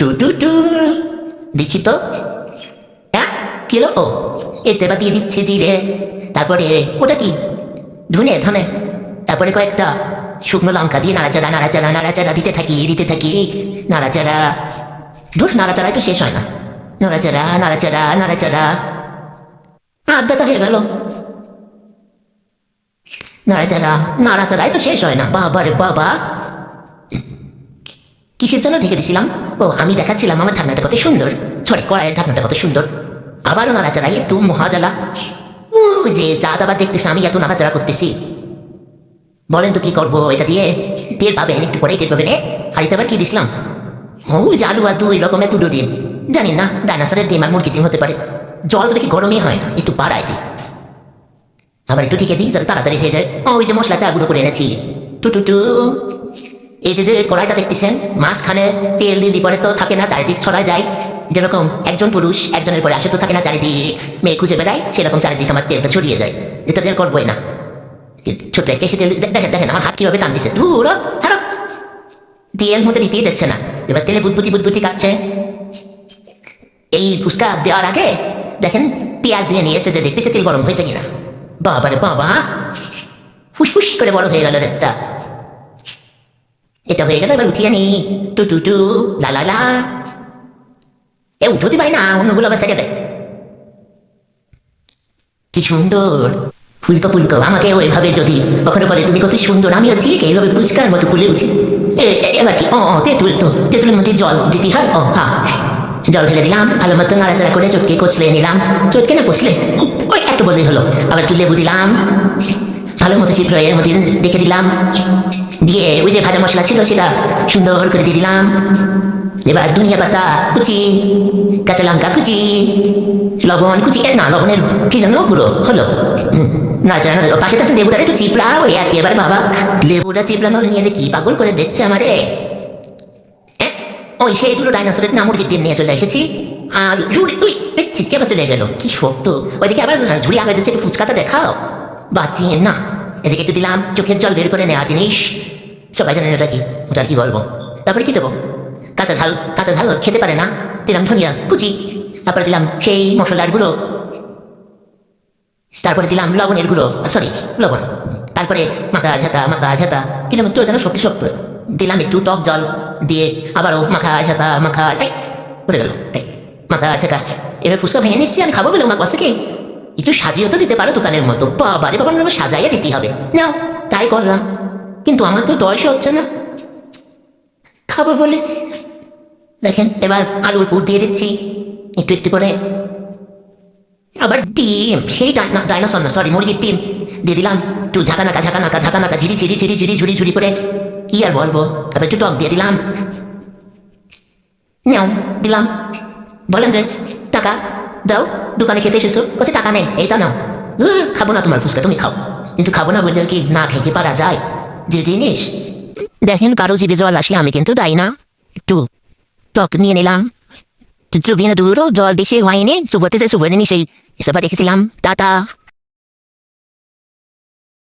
Two টু two দেখি তো। হ্যাঁ কি হলো? ও এতে বা দিয়ে দিচ্ছে জিরে, তারপরে ওটা কি ধনে ধনে, তারপরে কয়েকটা শুকনো লঙ্কা দিয়ে নাড়াচাড়া নাড়াচাড়া নাড়াচাড়া দিতে থাকি নাড়াচাড়া। ধুর, নাড়াচাড়ায় তো শেষ হয় না। নাড়াচাড়া নাড়াচাড়া নাড়াচাড়া, হাত ব্যথা হয়ে গেল। নাড়াচাড়া নাড়াচাড়ায় তো শেষ হয় না। বাবা রে বাবা, কিসের জন্য ঢেকে দিছিলাম? ও আমি দেখাচ্ছিলাম আমার ঢাকনাটা কত সুন্দর, ছড়ে কড়াইয়ের ঢাকনাটা কত সুন্দর। আবারও নাড়াচাড়াই একটু মহাজালা। ওই যে চাঁদ আবার দেখতেছি আমি এত নাড়াচাড়া করতেছি। বলেন তো কি করবো এটা দিয়ে? টের পাবেন একটু পরে, টের পাবেন। হাড়িতে আবার কি দিছিলাম? ওই যে আলু আর দুই রকমের দুটো ডিম। জানি না ডাইনোসরের ডিম আর মুরগির ডিম হতে পারে। জল তো দেখি গরমই হয় না, একটু বাড়াই দিই। আবার একটু ঠিকে দিই যাতে তাড়াতাড়ি হয়ে যায়। ওই যে মশলাটা গুঁড়ো করে এনেছি। টু টু টু। এই যে কড়াইটা দেখতেছেন, মাঝখানে তেল দিলি পরে তো থাকে না, চারিদিক ছড়ায় যায়। যেরকম একজন পুরুষ একজনের পরে আসে তো থাকে না, চারিদিক মেয়ে খুঁজে বেড়ায়, সেরকম চারিদিক আমার তেলটা ছড়িয়ে যায়। এটা তেল করবোই না। ছোট্ট একটা এসে তেল দেখেন দেখেন আমার হাত কিভাবে টান দিচ্ছে। ধুর ছাড়ো, তেল মধ্যে দিতেই দিচ্ছে না। এবার তেলে বুটবুটি বুটবুটি কাটছে। এই ফুচকা দেওয়ার আগে দেখেন পেঁয়াজ দিয়ে নিয়ে এসে যে দেখতেছে তেল গরম হয়েছে কিনা। বাবা রে বাবা, ফুসফুস করে বড় হয়ে গেল রেটটা। এটা হয়ে গেল, এবার উঠিয়ে নি। টু টু টু লা লা লা। এ উঠতে পারি না, অন্যগুলো আবার সেরে দেয়। কি সুন্দর ফুলকো ফুলকো। আমাকে ওইভাবে যদি কখনো বলে তুমি কত সুন্দর, আমিও ঠিক এইভাবে ফুচকার মতো ফুলে উঠি। এবার কি? তেঁতুল, তো তেঁতুলের মধ্যে জল দিতে হয়। হ্যাঁ, জল ঢেলে দিলাম, ভালো মতো নাড়াচাড়া করে চটকে কচলে নিলাম। চটকে না কচলে, ওই এত বলেই হলো। আবার একটু লেবু দিলাম, ভালো মতো চিপড়ো এর মধ্যে দেখে দিলাম। দিয়ে ওই যে ভাজা মশলা ছিল সেটা সুন্দর করে দিয়ে দিলাম। এবার ধনিয়া পাতা কুচি, কাঁচা লঙ্কা কুচি, লবণ কুচি, না লবণের কি জানো গুঁড়ো হলো। নাড়াচাড়া পাশে তাছে লেবুটা একটু চিপড়া, ওই একেবারে বাবা লেবুটা চিপড়ানোর নিয়ে যে কি পাগল করে দেখছে আমারে। ওই সেই দুটো ডাইনোসরের না মুরগির ডিম নিয়ে চলে এসেছি। আর ঝুড়ি তুই ছিটকে আবার চলে গেল, কি শক্ত। ওইদিকে আবার ঝুড়ি আগে দিচ্ছে, একটু ফুচকাটা দেখাও। বাচ্চি না, এদিকে একটু দিলাম চোখের জল বের করে নেওয়া জিনিস। সবাই জানেন ওটা কি, ওটা কি বলবো। তারপরে কি দেবো? কাঁচা ঝাল, কাঁচা ঝাল খেতে পারে না, দিলাম ধনিয়া কুচি। তারপরে দিলাম সেই মশলার গুঁড়ো, তারপরে দিলাম লবণের গুঁড়ো, সরি লবণ। তারপরে মাখা ঝাঁকা কিরকম একটু যেন শক্তি শক্ত। দিলাম একটু টক জল দিয়ে, আবারও মাখা ঝাঁকা পড়ে গেল। মাখা ঝাঁকা। এবার ফুচকা ভেঙে নিচ্ছি, আমি খাবো বলে মা কাছে কি একটু সাজিয়ে তো দিতে পারো দোকানের মতো। বাবারে বাবা, সাজাইয়া দিতে হবে। নাও, তাই করলাম। কিন্তু আমার তো দয়সা হচ্ছে না খাবো বলে। দেখেন এবার আলুর পুর দিয়ে দিচ্ছি একটু একটু করে। আবার ডিম, সেই ডাইনোসর না, সরি মুরগির ডিম দিয়ে দিলাম। একটু ঝাঁকা ঝিরি ঝুড়ি করে। কি আর বলবো। তারপর একটু টক দিয়ে দিলাম। নাও দিলাম। বলেন যে টাকা দাও, দোকানে খেতে এসেছো, কাছে টাকা নেই, এইটা নাও। খাবো না তোমার ফুচকা, তুমি খাও। কিন্তু খাবো না বললে কি না খেতে পারা যায়? যে জিনিস দেখেন কারো জিভে জল আসলে আমি কিন্তু দাই না। একটু টক নিয়ে নিলাম, চুবিয়ে দূরও জল বেশি হয়নি, চুবোতে নিই সেই হিসাবে রেখেছিলাম। টাটা।